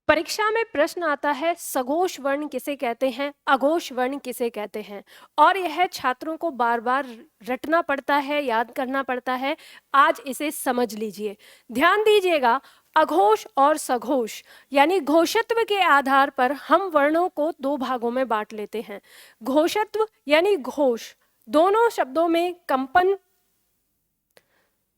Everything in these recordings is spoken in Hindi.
परीक्षा में प्रश्न आता है सघोष वर्ण किसे कहते हैं, अघोष वर्ण किसे कहते हैं। और यह छात्रों को बार बार रटना पड़ता है, याद करना पड़ता है। आज इसे समझ लीजिए, ध्यान दीजिएगा। अघोष और सघोष यानी घोषत्व के आधार पर हम वर्णों को दो भागों में बांट लेते हैं। घोषत्व यानी घोष, दोनों शब्दों में कंपन,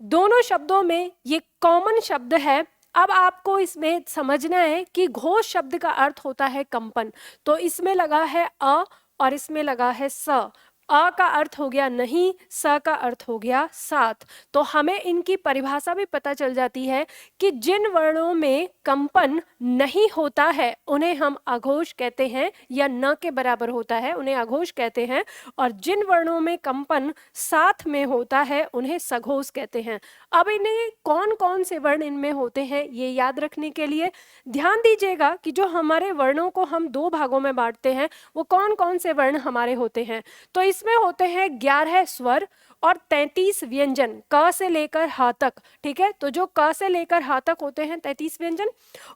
दोनों शब्दों में ये कॉमन शब्द है। अब आपको इसमें समझना है कि घोष शब्द का अर्थ होता है कंपन, तो इसमें लगा है अ और इसमें लगा है स। अ का अर्थ हो गया नहीं, स का अर्थ हो गया साथ। तो हमें इनकी परिभाषा भी पता चल जाती है कि जिन वर्णों में कंपन नहीं होता है उन्हें हम अघोष कहते हैं, या न के बराबर होता है उन्हें अघोष कहते हैं, और जिन वर्णों में कंपन साथ में होता है उन्हें सघोष कहते हैं। अब इन्हें कौन कौन से वर्ण इनमें होते हैं ये याद रखने के लिए ध्यान दीजिएगा कि जो हमारे वर्णों को हम दो भागों में बांटते हैं वो कौन कौन से वर्ण हमारे होते हैं। तो इसमें होते हैं 11 स्वर और 33 व्यंजन, क से लेकर ह तक। ठीक है, तो जो क से लेकर ह तक होते हैं 33 व्यंजन,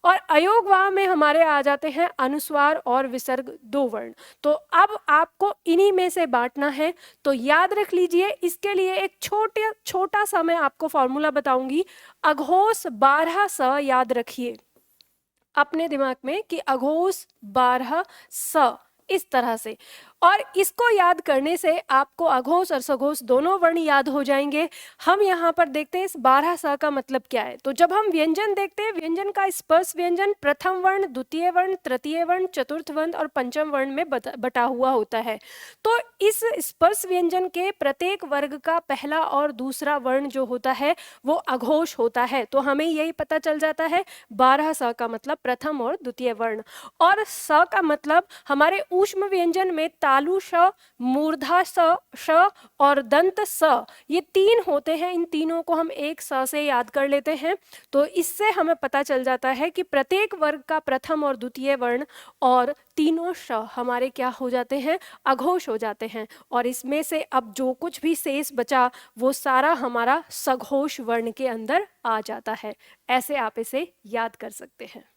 और अयोगवाह में हमारे आ जाते हैं अनुस्वार और विसर्ग, दो वर्ण। तो अब आपको इन्हीं में से बांटना है, तो याद रख लीजिए। इसके लिए एक छोटा सा मैं आपको फॉर्मूला बताऊंगी। अघोष 12 स याद रखिए अपने दिमाग में कि अघोष 12 स, इस तरह से। और इसको याद करने से आपको अघोष और सघोष दोनों वर्ण याद हो जाएंगे। हम यहाँ पर देखते हैं इस 12 स का मतलब क्या है। तो जब हम व्यंजन देखते हैं, व्यंजन का स्पर्श व्यंजन प्रथम वर्ण, द्वितीय वर्ण, तृतीय वर्ण, चतुर्थ वर्ण और पंचम वर्ण में बटा हुआ होता है। तो इस स्पर्श व्यंजन के प्रत्येक वर्ग का पहला और दूसरा वर्ण जो होता है वो अघोष होता है। तो हमें यही पता चल जाता है 12 स का मतलब प्रथम और द्वितीय वर्ण, और स का मतलब हमारे ऊष्म व्यंजन में तालु श, मूर्धा स, श और दंत स, ये तीन होते हैं। इन तीनों को हम एक स से याद कर लेते हैं। तो इससे हमें पता चल जाता है कि प्रत्येक वर्ग का प्रथम और द्वितीय वर्ण और तीनों श हमारे क्या हो जाते हैं, अघोष हो जाते हैं। और इसमें से अब जो कुछ भी शेष बचा वो सारा हमारा सघोष वर्ण के अंदर आ जाता है। ऐसे आप इसे याद कर सकते हैं।